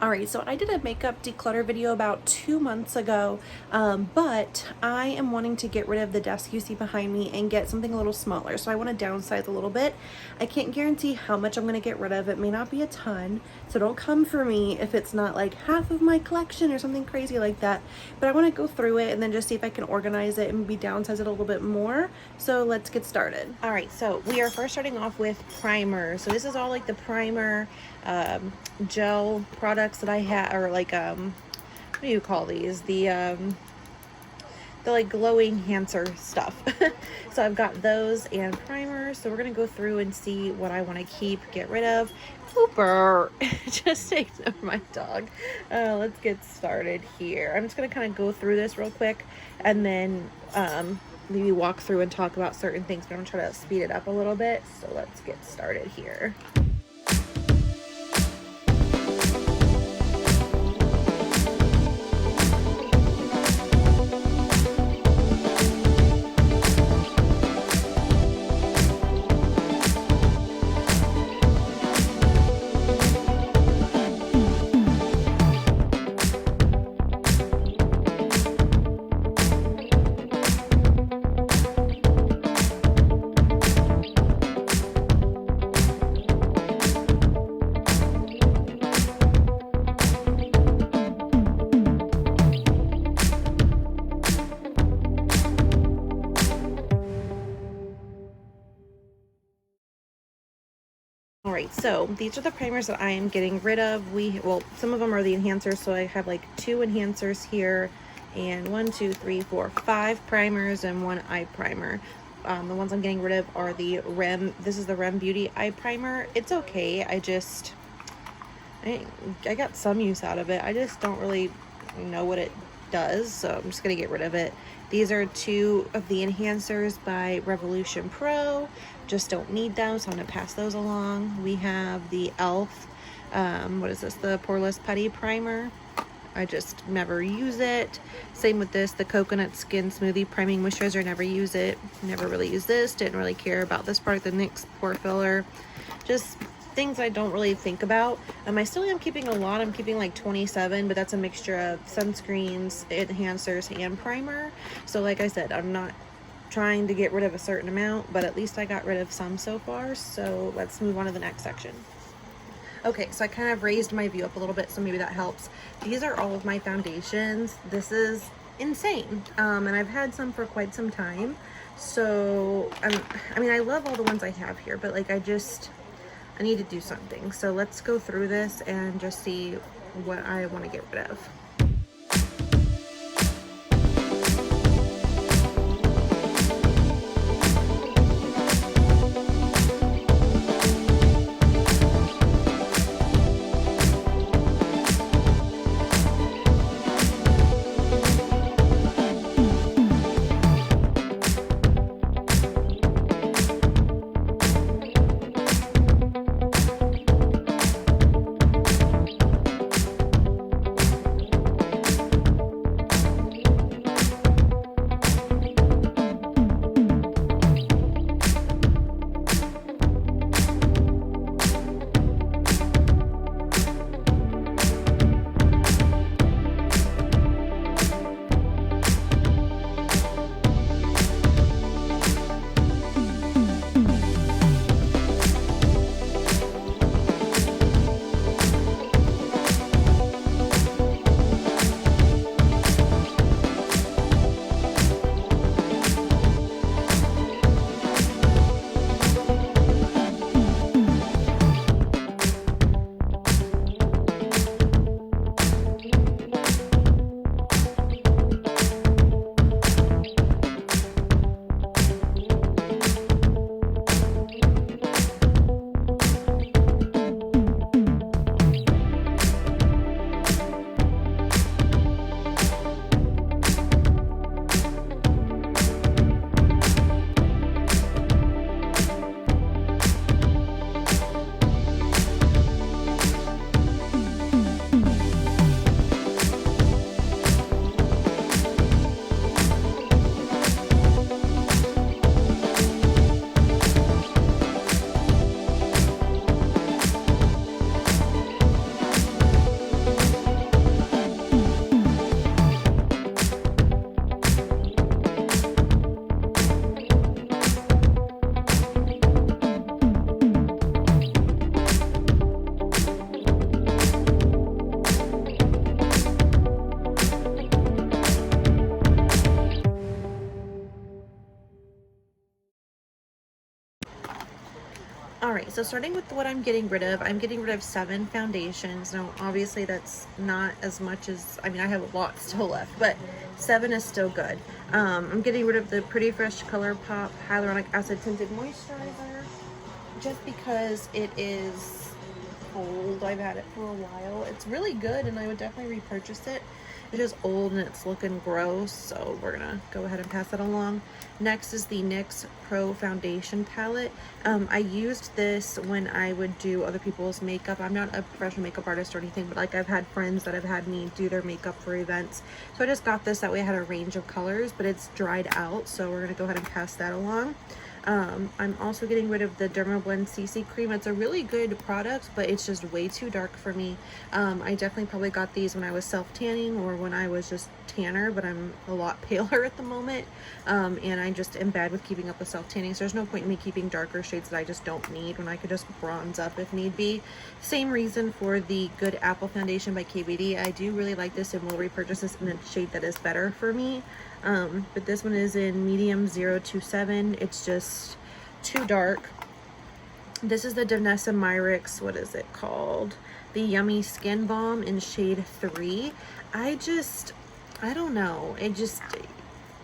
Alright, so I did a makeup declutter video about 2 months ago, but I am wanting to get rid of the desk you see behind me and get something a little smaller. So I want to downsize a little bit. I can't guarantee how much I'm going to get rid of. It may not be a ton, so don't come for me if it's not like half of my collection or something crazy like that. But I want to go through it and then just see if I can organize it and maybe downsize it a little bit more. So let's get started. Alright, so we are first starting off with primer. So this is all like the primer gel products that I have, or like what do you call these, the like glowing enhancer stuff. So I've got those and primers, so we're gonna go through and see what I want to keep, get rid of. Cooper just ignore my dog. Let's get started here. I'm just gonna kind of go through this real quick and then maybe walk through and talk about certain things, but I'm gonna try to speed it up a little bit. So let's get started here. Alright, so these are the primers that I am getting rid of. Well, some of them are the enhancers, so I have like 2 enhancers here, and 5 primers and 1 eye primer. The ones I'm getting rid of are the this is the Rem Beauty eye primer. It's okay, I got some use out of it. I just don't really know what it does, so I'm just gonna get rid of it. These are 2 of the enhancers by Revolution Pro. Just don't need those, so I'm gonna pass those along. We have the e.l.f. What is this? The Poreless Putty Primer. I just never use it. Same with this, the Coconut Skin Smoothie Priming Moisturizer. Never use it. Never really use this. Didn't really care about this product. The NYX Pore Filler. Just things I don't really think about. I still am keeping a lot. I'm keeping like 27, but that's a mixture of sunscreens, enhancers, and primer. So like I said, I'm not trying to get rid of a certain amount, but at least I got rid of some so far. So let's move on to the next section. Okay, so I kind of raised my view up a little bit, so maybe that helps. These are all of my foundations. This is insane, and I've had some for quite some time. So I mean, I love all the ones I have here, but like I need to do something. So let's go through this and just see what I want to get rid of. so starting with what I'm getting rid of, I'm getting rid of 7 foundations. Now, obviously that's not as much as, I mean, I have a lot still left, but 7 is still good. I'm getting rid of the Pretty Fresh Color Pop Hyaluronic Acid Tinted Moisturizer just because it is old. I've had it for a while. It's really good and I would definitely repurchase it. It's just old and it's looking gross, so we're gonna go ahead and pass that along. Next is the NYX Pro Foundation Palette. I used this when I would do other people's makeup. I'm not a professional makeup artist or anything, but like I've had friends that have had me do their makeup for events. So I just got this, that way I had a range of colors, but it's dried out, so we're gonna go ahead and pass that along. I'm also getting rid of the Dermablend CC cream. It's a really good product, but it's just way too dark for me. I definitely probably got these when I was self-tanning or when I was just tanner, but I'm a lot paler at the moment. And I just am bad with keeping up with self-tanning, so there's no point in me keeping darker shades that I just don't need when I could just bronze up if need be. Same reason for the Good Apple Foundation by KBD. I do really like this and will repurchase this in a shade that is better for me. But this one is in medium 027. It's just too dark. This is the Danessa Myricks, what is it called? The Yummy Skin Balm in shade 3. I don't know.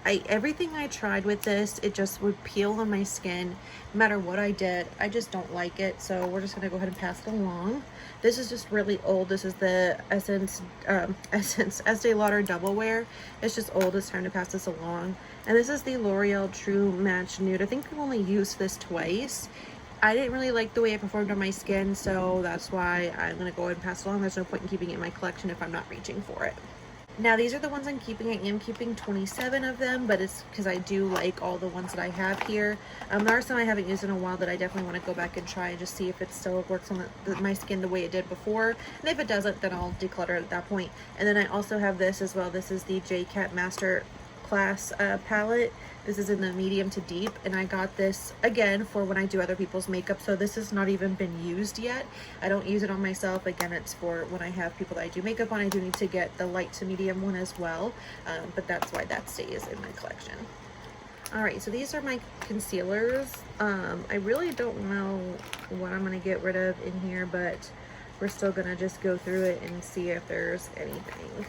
Everything I tried with this, it just would peel on my skin no matter what I did. I just don't like it, so we're just gonna go ahead and pass it along. This is just really old. This is the Essence Estee Lauder Double Wear. It's just old. It's time to pass this along. And this is the L'Oreal True Match Nude. I think I've only used this twice. I didn't really like the way it performed on my skin, so that's why I'm gonna go ahead and pass it along. There's no point in keeping it in my collection if I'm not reaching for it. Now these are the ones I'm keeping. I am keeping 27 of them, but it's because I do like all the ones that I have here. There are some I haven't used in a while that I definitely want to go back and try and just see if it still works on my skin the way it did before. And if it doesn't, then I'll declutter it at that point. And then I also have this as well. This is the JCat Master Class palette. This is in the medium to deep, and I got this again for when I do other people's makeup, so this has not even been used yet. I don't use it on myself. Again, it's for when I have people that I do makeup on. I do need to get the light to medium one as well, but that's why that stays in my collection. All right, so these are my concealers. I really don't know what I'm gonna get rid of in here, but we're still gonna just go through it and see if there's anything.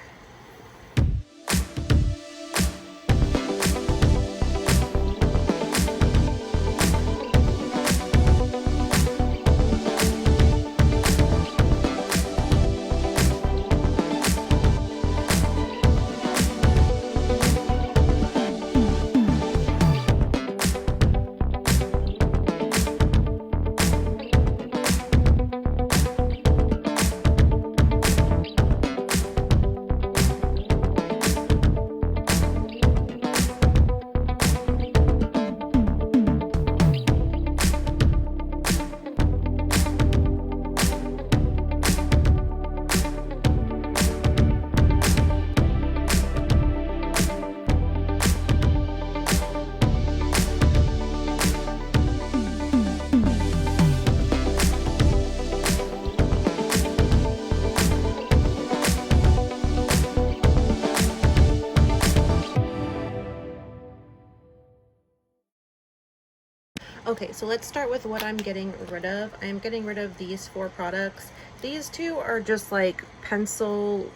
Okay, so let's start with what I'm getting rid of. I'm getting rid of these 4 products. These 2 are just like pencil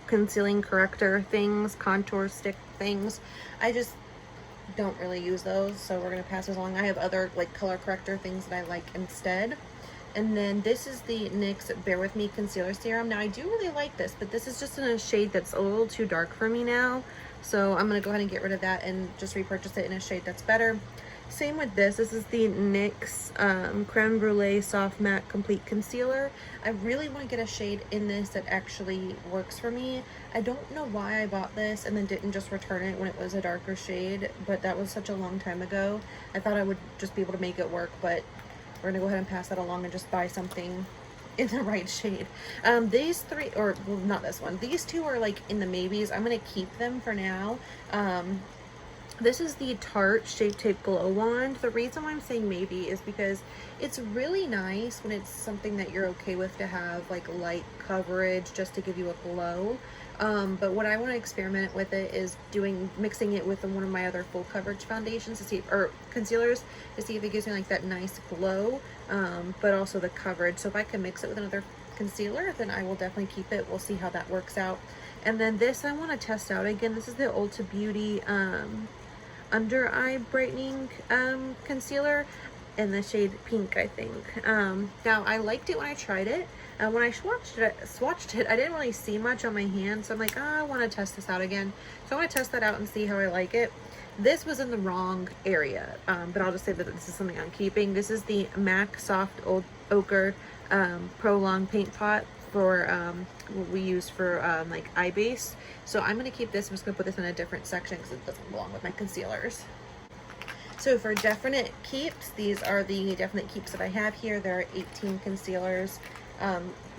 concealing corrector things, contour stick things. I just don't really use those, so we're gonna pass those along. I have other like color corrector things that I like instead. And then this is the NYX Bear With Me Concealer Serum. Now I do really like this, but this is just in a shade that's a little too dark for me now. So I'm gonna go ahead and get rid of that and just repurchase it in a shade that's better. Same with this. This is the NYX Creme Brulee Soft Matte Complete Concealer. I really want to get a shade in this that actually works for me. I don't know why I bought this and then didn't just return it when it was a darker shade, but that was such a long time ago. I thought I would just be able to make it work, but we're gonna go ahead and pass that along and just buy something in the right shade. These 3, or well, not this one, these 2 are like in the maybes. I'm gonna keep them for now. This is the Tarte Shape Tape Glow Wand. The reason why I'm saying maybe is because it's really nice when it's something that you're okay with to have like light coverage just to give you a glow. But what I want to experiment with it is mixing it with one of my other full coverage foundations to see, or concealers, to see if it gives me like that nice glow, but also the coverage. So if I can mix it with another concealer, then I will definitely keep it. We'll see how that works out. And then this I want to test out again. This is the Ulta Beauty under eye brightening concealer in the shade pink, I think. Now I liked it when I tried it. When I swatched it, I didn't really see much on my hand, so I'm like, I want to test this out again. So I want to test that out and see how I like it. This was in the wrong area, but I'll just say that this is something I'm keeping. This is the MAC Soft Old Ochre Prolong Paint Pot for what we use for like eye base. So I'm going to keep this. I'm just going to put this in a different section because it doesn't belong with my concealers. So for definite keeps, these are the definite keeps that I have here. There are 18 concealers.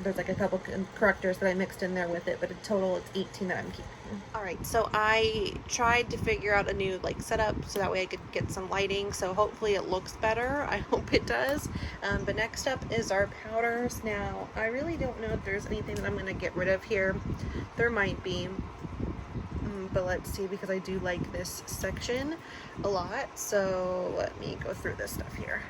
There's like a couple correctors that I mixed in there with it, but in total it's 18 that I'm keeping. All right, so I tried to figure out a new like setup so that way I could get some lighting. So hopefully it looks better. I hope it does. But next up is our powders. Now, I really don't know if there's anything that I'm going to get rid of here. There might be. But let's see, because I do like this section a lot. So let me go through this stuff here.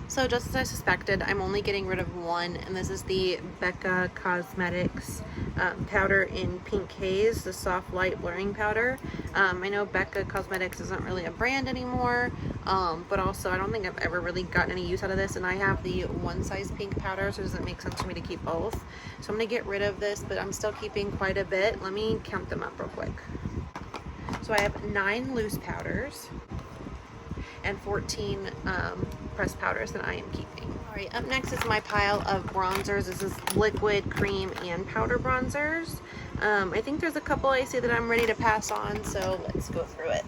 So just as I suspected, I'm only getting rid of one, and this is the Becca Cosmetics powder in Pink Haze, the soft light blurring powder. I know Becca Cosmetics isn't really a brand anymore, but also I don't think I've ever really gotten any use out of this, and I have the one size pink powder, so it doesn't make sense for me to keep both. So I'm going to get rid of this, but I'm still keeping quite a bit. Let me count them up real quick. So I have 9 loose powders and 14 pressed powders that I am keeping. All right, up next is my pile of bronzers. This is liquid, cream, and powder bronzers. I think there's a couple I see that I'm ready to pass on, so let's go through it.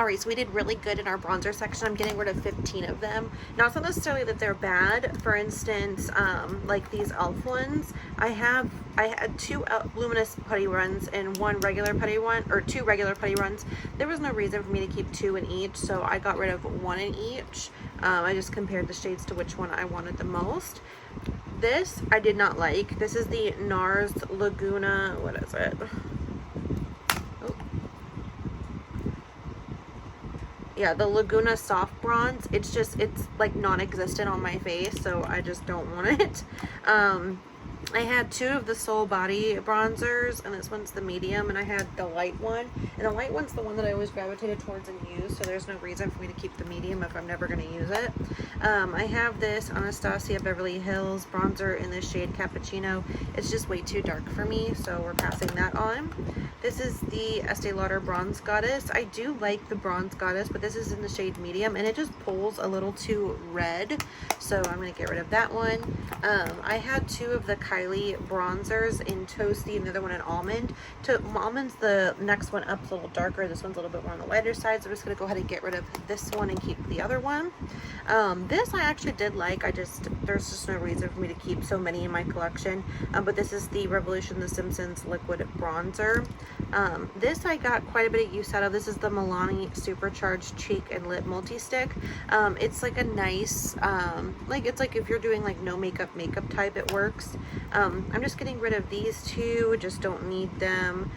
All right, so we did really good in our bronzer section. I'm getting rid of 15 of them. Not so necessarily that they're bad. For instance, like these e.l.f. ones, I had 2 luminous putty runs and 1 regular putty one, or 2 regular putty runs. There was no reason for me to keep 2 in each, so I got rid of 1 in each. I just compared the shades to which one I wanted the most. This I did not like. This is the NARS Laguna, what is it? Yeah, the Laguna Soft Bronze. It's like non-existent on my face, so I just don't want it. I had 2 of the Soul Body bronzers, and this one's the medium, and I had the light one. And the light one's the one that I always gravitated towards and use, so there's no reason for me to keep the medium if I'm never going to use it. I have this Anastasia Beverly Hills bronzer in the shade Cappuccino. It's just way too dark for me, so we're passing that on. This is the Estee Lauder Bronze Goddess. I do like the Bronze Goddess, but this is in the shade medium, and it just pulls a little too red, so I'm going to get rid of that one. I had 2 of the Kylie bronzers in Toasty and the other one in Almond. Almond's the next one up, a little darker. This one's a little bit more on the lighter side, so I'm just going to go ahead and get rid of this one and keep the other one. This I actually did like. There's just no reason for me to keep so many in my collection. But this is the Revolution The Simpsons Liquid Bronzer. This I got quite a bit of use out of. This is the Milani Supercharged Cheek and Lip Multi-Stick. It's like a nice, it's like if you're doing like no makeup type, it works. I'm just getting rid of these 2, just don't need them.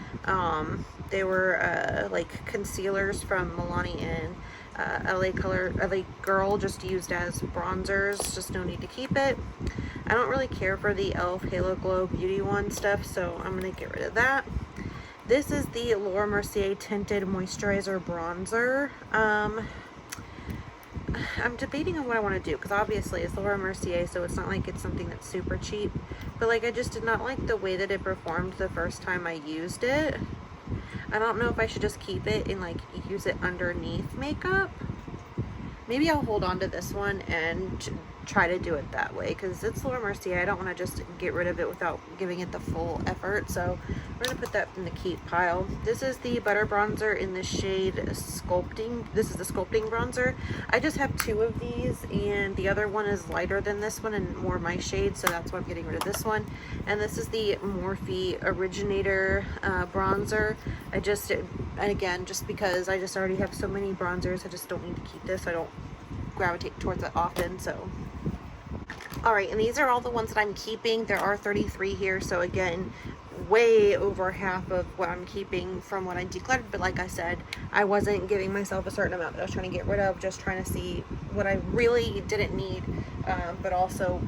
They were like concealers from Milani and LA Girl, just used as bronzers, just no need to keep it. I don't really care for the e.l.f. Halo Glow Beauty One stuff, so I'm gonna get rid of that. This is the Laura Mercier Tinted Moisturizer Bronzer. I'm debating on what I want to do, because obviously it's Laura Mercier, so it's not like it's something that's super cheap, but like I just did not like the way that it performed the first time I used it. I don't know if I should just keep it and like use it underneath makeup. Maybe I'll hold on to this one and try to do it that way, because it's Laura Mercier. I don't want to just get rid of it without giving it the full effort, so we're going to put that in the keep pile. This is the Butter Bronzer in the shade Sculpting. This is the Sculpting Bronzer. I just have 2 of these, and the other one is lighter than this one and more my shade, so that's why I'm getting rid of this one. And this is the Morphe Originator Bronzer. Again, just because I just already have so many bronzers, I just don't need to keep this. I don't gravitate towards it often, so. Alright, and these are all the ones that I'm keeping. There are 33 here, so again, way over half of what I'm keeping from what I decluttered. But like I said, I wasn't giving myself a certain amount that I was trying to get rid of, just trying to see what I really didn't need. But also,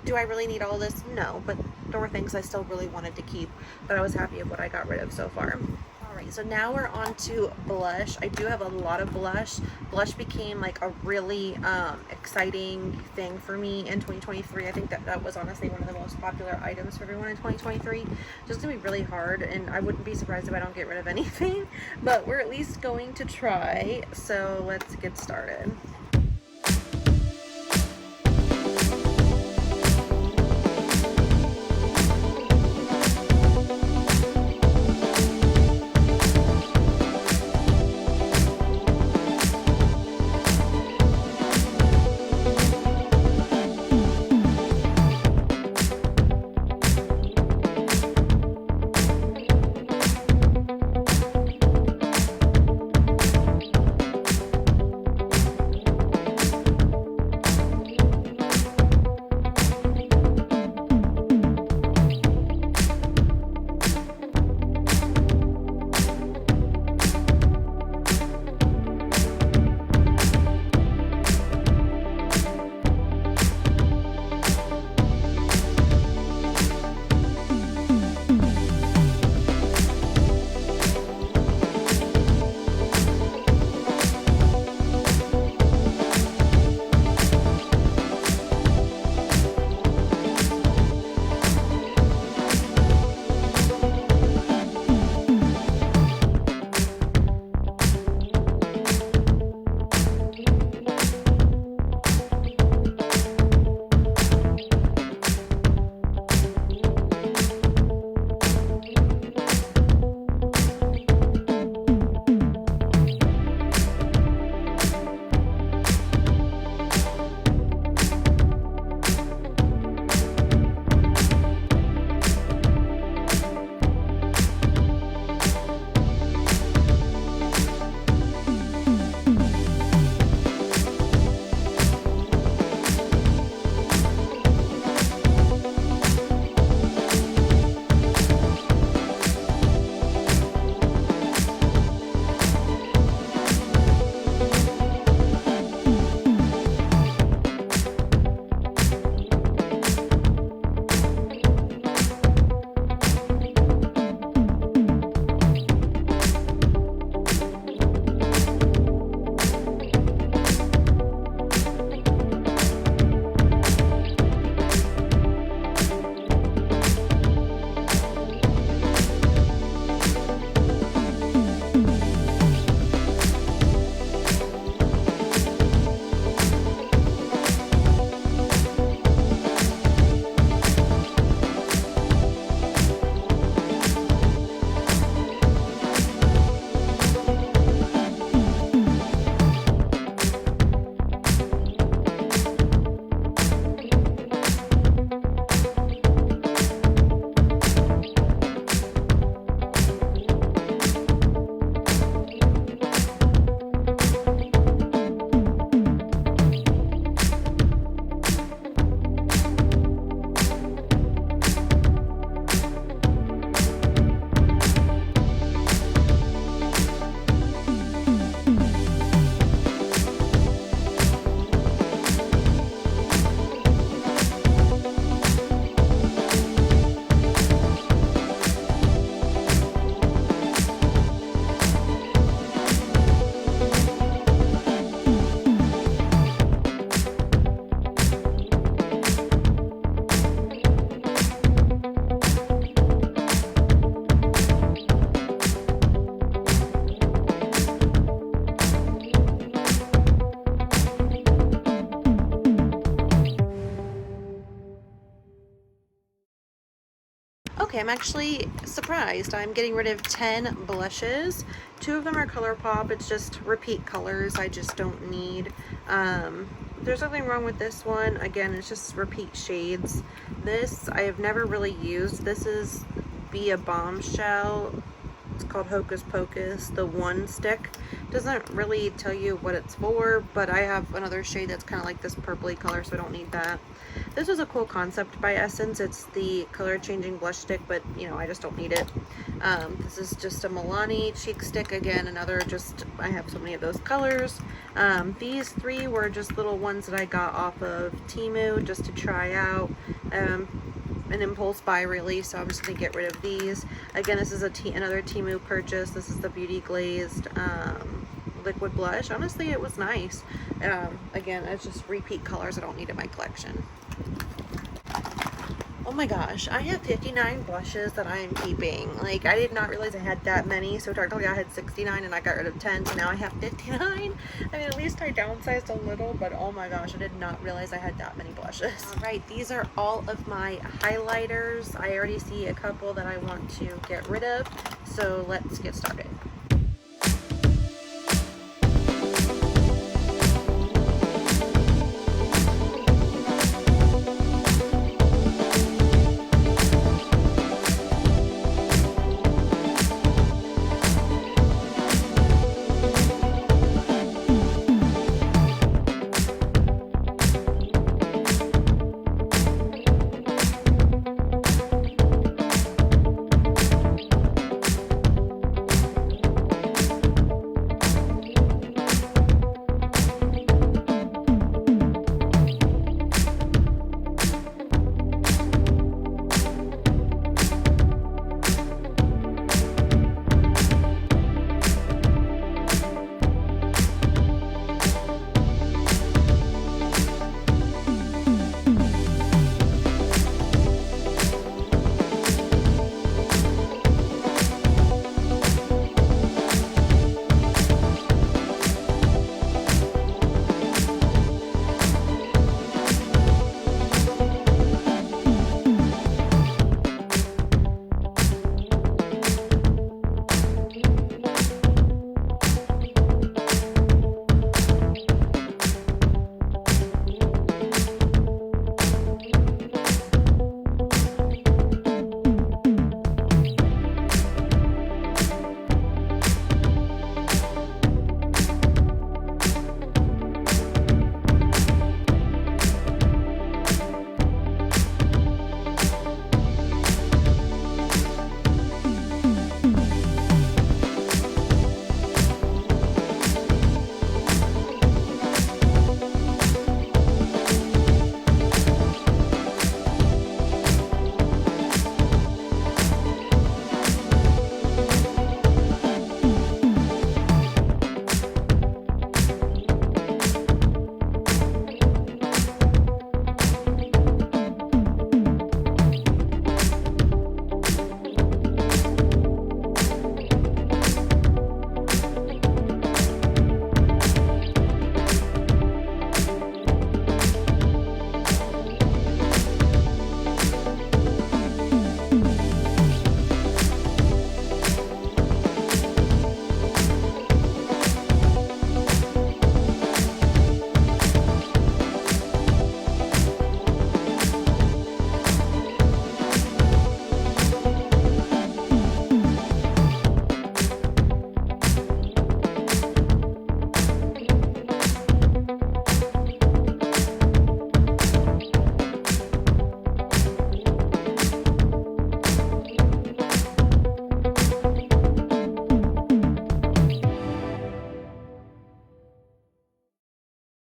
do I really need all this? No, but there were things I still really wanted to keep, but I was happy with what I got rid of so far. Alright, so now we're on to blush. I do have a lot of blush. Blush became like a really exciting thing for me in 2023. I think that was honestly one of the most popular items for everyone in 2023. Just gonna be really hard, and I wouldn't be surprised if I don't get rid of anything, but we're at least going to try. So let's get started. Okay, I'm actually surprised. I'm getting rid of 10 blushes. 2 of them are ColourPop. It's just repeat colors I just don't need. There's nothing wrong with this one. Again, it's just repeat shades. This I have never really used. This is Be a Bombshell. It's called Hocus Pocus. The one stick doesn't really tell you what it's for, but I have another shade that's kind of like this purpley color, so I don't need that. This was a cool concept by Essence. It's the color changing blush stick, but you know, I just don't need it. This is just a Milani cheek stick. Again, another just, I have so many of those colors. These 3 were just little ones that I got off of Temu just to try out. An impulse buy really, so I'm just gonna get rid of these. Again, this is another Temu purchase. This is the Beauty Glazed liquid blush. Honestly, it was nice. Again, it's just repeat colors I don't need in my collection. Oh my gosh, I have 59 blushes that I am keeping. Like, I did not realize I had that many. So technically I had 69 and I got rid of 10, so now I have 59. I mean, at least I downsized a little, but oh my gosh, I did not realize I had that many blushes. All right, these are all of my highlighters. I already see a couple that I want to get rid of, so let's get started.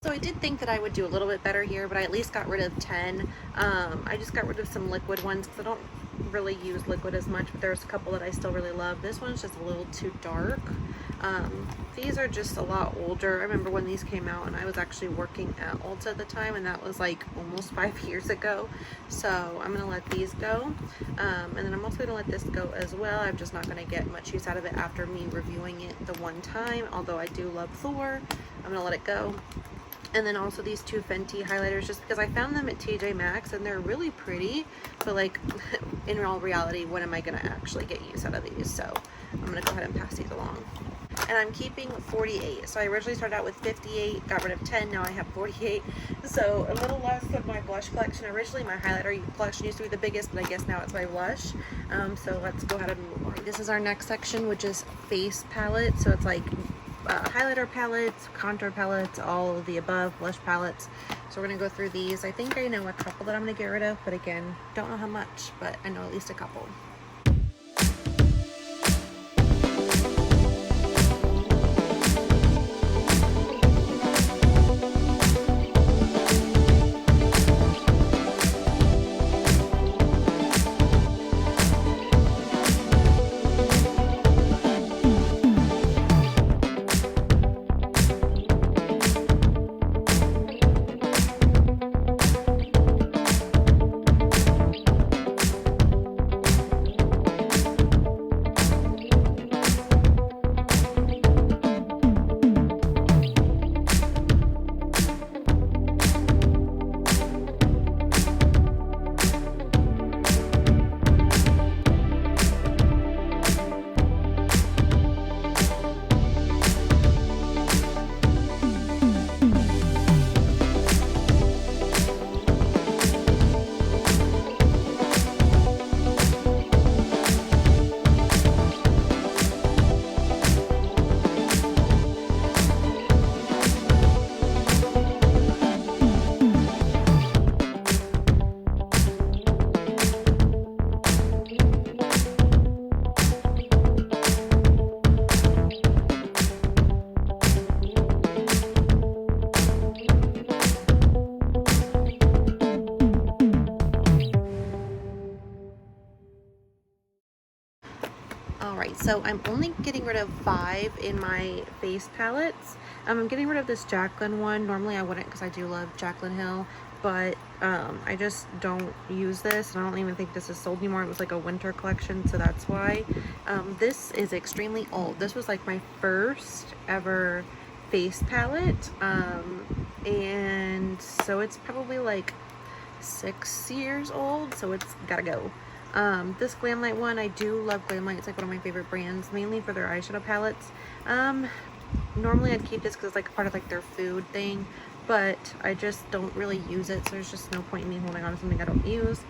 I did think that I would do a little bit better here, but I at least got rid of 10. I just got rid of some liquid ones because I don't really use liquid as much, but there's a couple that I still really love. This one's just a little too dark. These are just a lot older. I remember when these came out and I was actually working at Ulta at the time, and that was like almost 5 years ago. So I'm gonna let these go. And then I'm also gonna let this go as well. I'm just not gonna get much use out of it after me reviewing it the one time, although I do love Thor. I'm gonna let it go. And then also these two Fenty highlighters, just because I found them at TJ Maxx and they're really pretty, but like in all reality, when am I gonna actually get use out of these? So I'm gonna go ahead and pass these along. And I'm keeping 48. So I originally started out with 58, got rid of 10, now I have 48. So a little less of my blush collection. Originally my highlighter collection used to be the biggest, but I guess now it's my blush. So let's go ahead and move on. This is our next section, which is face palettes. So it's like highlighter palettes, contour palettes, all of the above, blush palettes. So we're gonna go through these. I think I know a couple that I'm gonna get rid of, but again, don't know how much, but I know at least a couple. Alright, so I'm only getting rid of 5 in my face palettes. I'm getting rid of this Jaclyn one. Normally I wouldn't because I do love Jaclyn Hill, but I just don't use this, and I don't even think this is sold anymore. It was like a winter collection, so that's why. This is extremely old. This was like my first ever face palette, and so it's probably like 6 years old, so it's gotta go. This Glamlight one, I do love Glamlight. It's like one of my favorite brands, mainly for their eyeshadow palettes. Normally I'd keep this because it's like part of like their food thing, but I just don't really use it, so there's just no point in me holding on to something I don't use.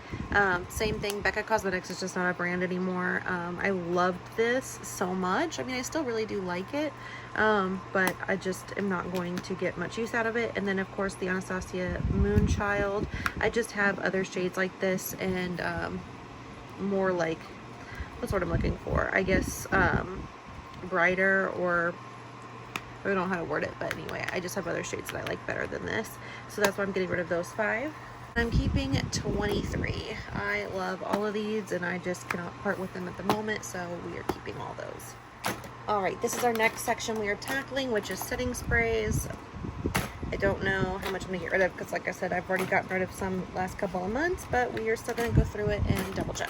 Same thing, Becca Cosmetics is just not a brand anymore. I loved this so much. I mean, I still really do like it, but I just am not going to get much use out of it. And then of course the Anastasia Moonchild. I just have other shades like this, and more like, what's what I'm looking for, I guess, brighter, or I don't know how to word it, but anyway, I just have other shades that I like better than this, so that's why I'm getting rid of those 5. I'm keeping 23. I love all of these and I just cannot part with them at the moment, so we are keeping all those. Alright, this is our next section we are tackling, which is setting sprays. I don't know how much I'm going to get rid of because, like I said, I've already gotten rid of some last couple of months, but we are still going to go through it and double check.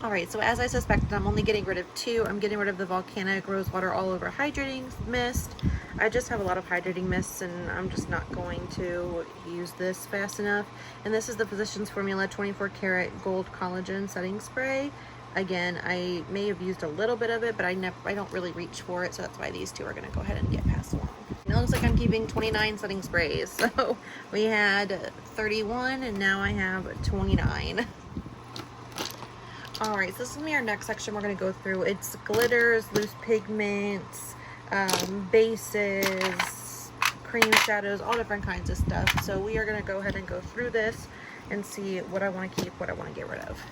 All right, so as I suspected, I'm only getting rid of 2. I'm getting rid of the Volcanic Rosewater All Over Hydrating Mist. I just have a lot of hydrating mists, and I'm just not going to use this fast enough. And this is the Physicians Formula 24 Karat Gold Collagen Setting Spray. Again, I may have used a little bit of it, but I don't really reach for it, so that's why these 2 are going to go ahead and get passed along. It looks like I'm keeping 29 setting sprays. So we had 31, and now I have 29. All right, so this is gonna be our next section we're gonna go through. It's glitters, loose pigments, bases, cream shadows, all different kinds of stuff. So we are gonna go ahead and go through this and see what I wanna keep, what I wanna get rid of.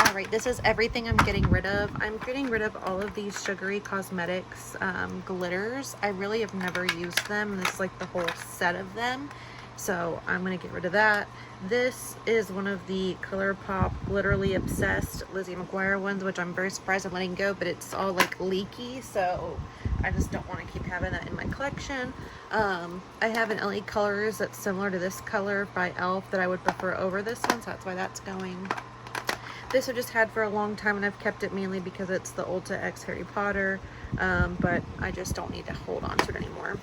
All right, this is everything I'm getting rid of. I'm getting rid of all of these Sugary Cosmetics glitters. I really have never used them. This is like the whole set of them. So I'm gonna get rid of that. This is one of the ColourPop Literally Obsessed Lizzie McGuire ones, which I'm very surprised I'm letting go, but it's all like leaky, so I just don't want to keep having that in my collection. I have an LA Colors that's similar to this color by e.l.f. that I would prefer over this one, so that's why that's going. This I've just had for a long time, and I've kept it mainly because it's the Ulta X Harry Potter, but I just don't need to hold on to it anymore.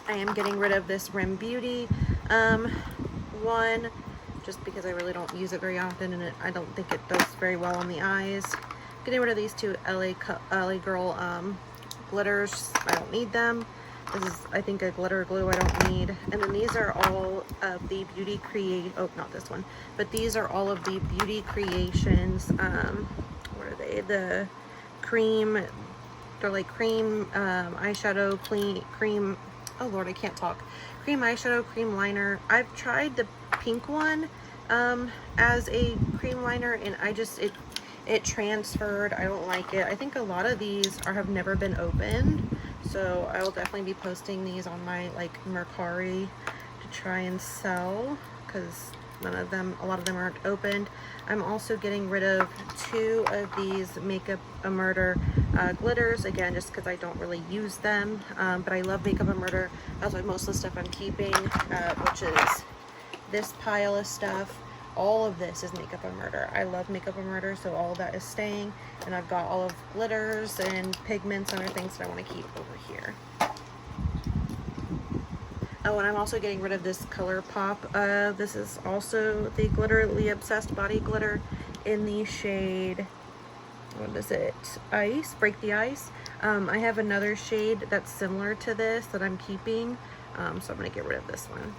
I am getting rid of this Rim Beauty one, just because I really don't use it very often, and I don't think it does very well on the eyes. Getting rid of these two LA Girl glitters. I don't need them. This is, I think, a glitter glue I don't need. And then these are all of the Beauty oh, not this one, but these are all of the Beauty Creations, what are they? The cream, they're like cream eyeshadow, cream, oh Lord, I can't talk. Cream eyeshadow, cream liner. I've tried the pink one as a cream liner, and it transferred. I don't like it. I think a lot of these have never been opened, so I will definitely be posting these on my like Mercari to try and sell, because a lot of them aren't opened. I'm also getting rid of two of these Makeup a Murder glitters, again, just because I don't really use them, but I love Makeup a Murder. That's why most of the stuff I'm keeping, which is this pile of stuff. All of this is Makeup a Murder. I love Makeup a Murder, so all of that is staying, and I've got all of glitters and pigments and other things that I want to keep over here. Oh, and I'm also getting rid of this ColourPop. This is also the Glitterly Obsessed Body Glitter in the shade, what is it? Ice, Break the Ice. I have another shade that's similar to this that I'm keeping, so I'm going to get rid of this one.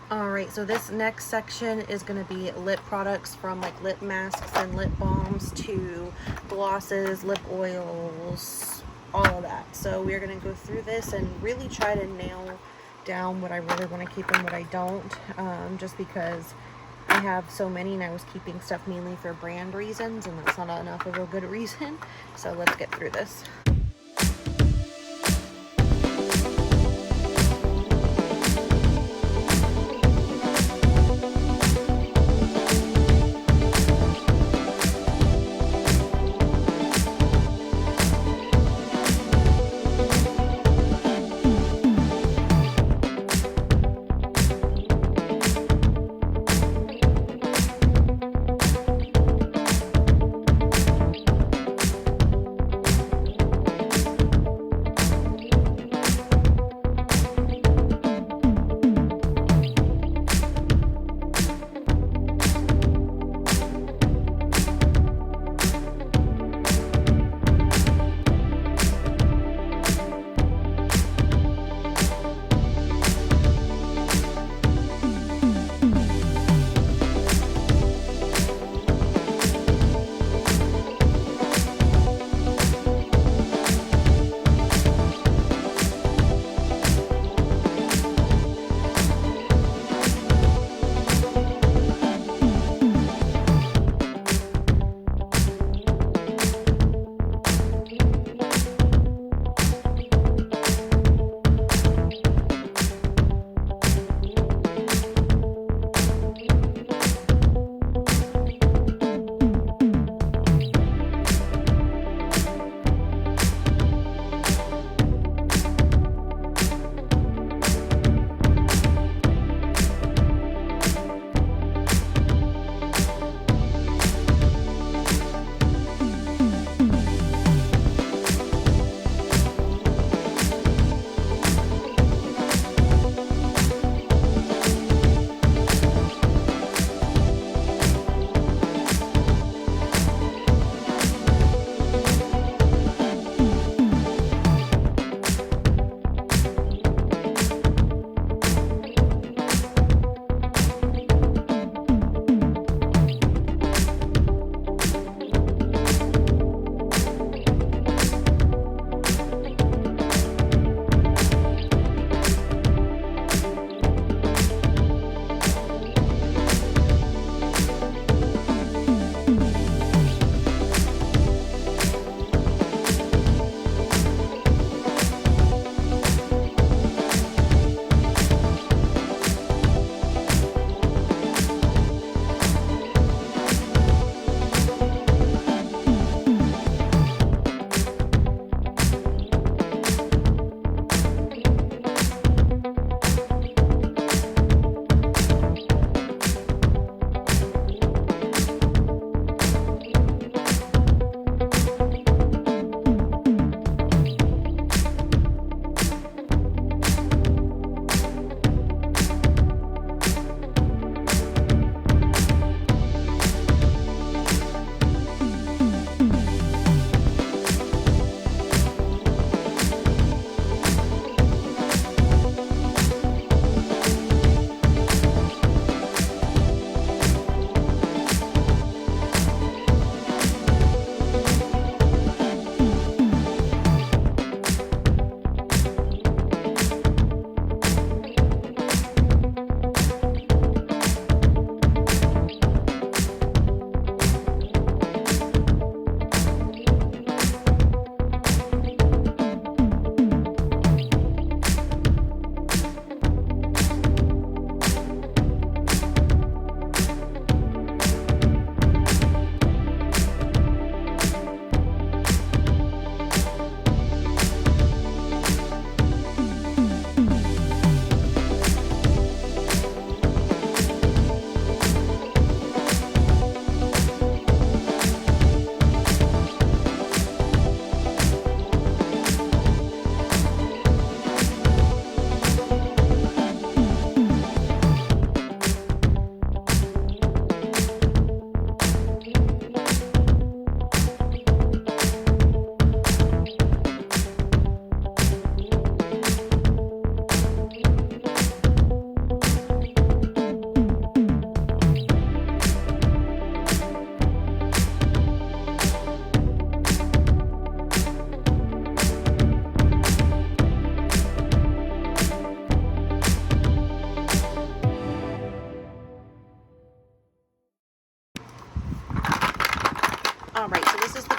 Alright, so this next section is going to be lip products, from like lip masks and lip balms to glosses, lip oils, all of that. So we're going to go through this and really try to nail down what I really want to keep and what I don't, just because I have so many and I was keeping stuff mainly for brand reasons, and that's not enough of a good reason. So let's get through this.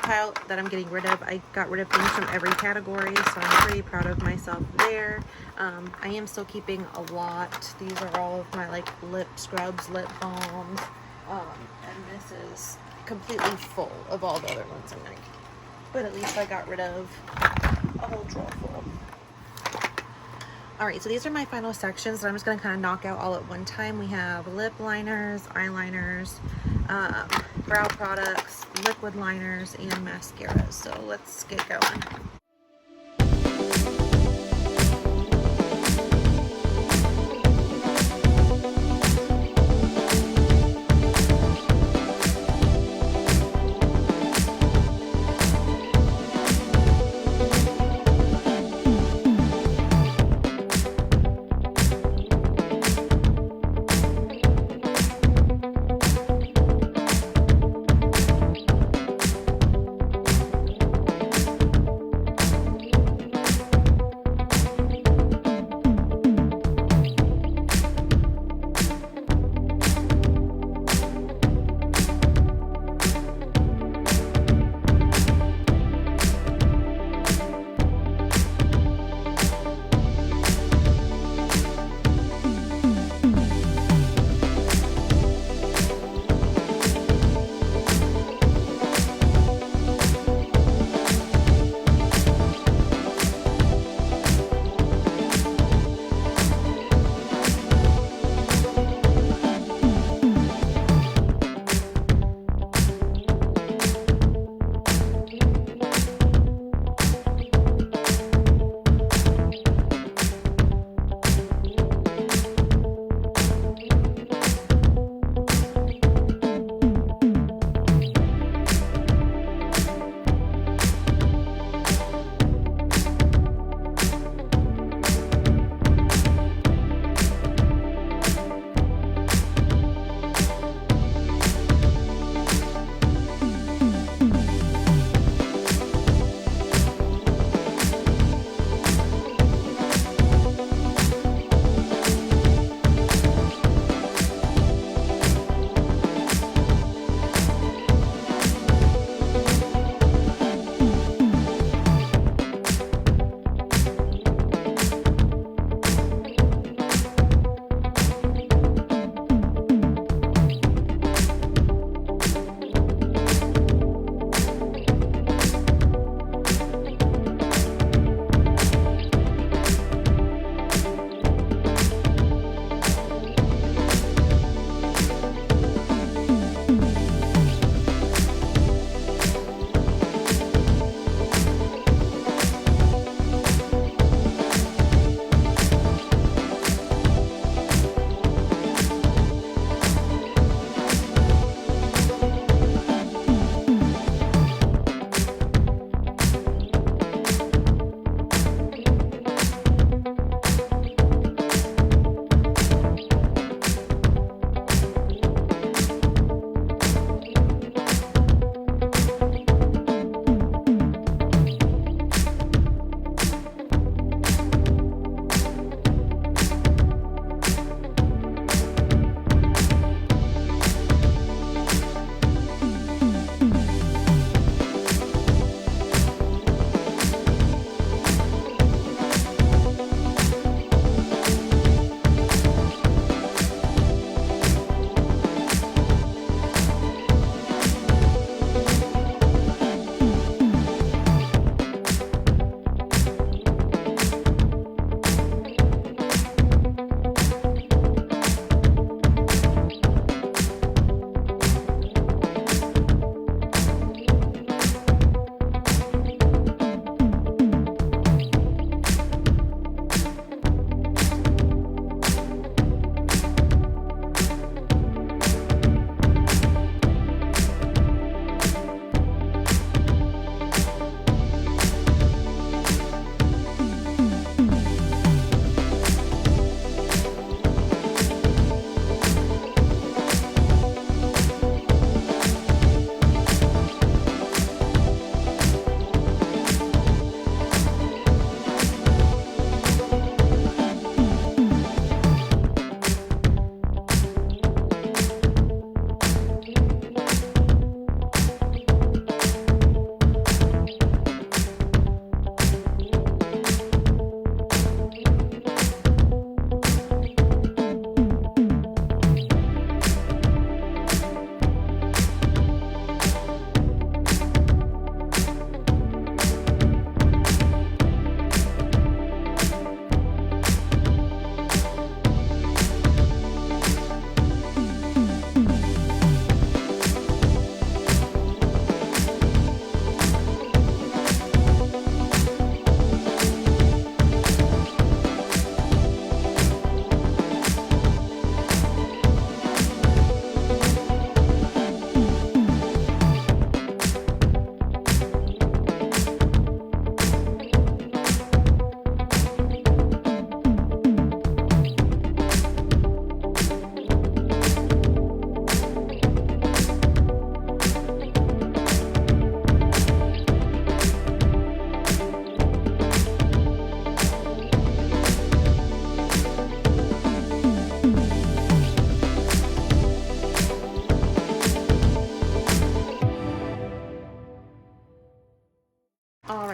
pile that I'm getting rid of. I got rid of things from every category, so I'm pretty proud of myself there. I am still keeping a lot. These are all of my like lip scrubs, lip balms, and this is completely full of all the other ones I'm gonna keep. But at least I got rid of a whole drawer full. All right, so these are my final sections that I'm just gonna kind of knock out all at one time. We have lip liners, eyeliners, brow products, liquid liners, and mascaras. So let's get going.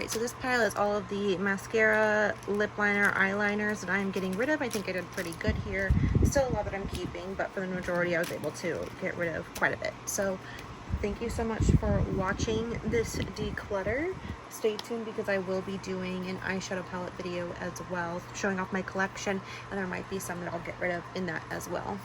right, so this pile is all of the mascara, lip liner, eyeliners that I'm getting rid of. I think I did pretty good here. Still a lot that I'm keeping, but for the majority I was able to get rid of quite a bit. So thank you so much for watching this declutter. Stay tuned because I will be doing an eyeshadow palette video as well, showing off my collection, and there might be some that I'll get rid of in that as well.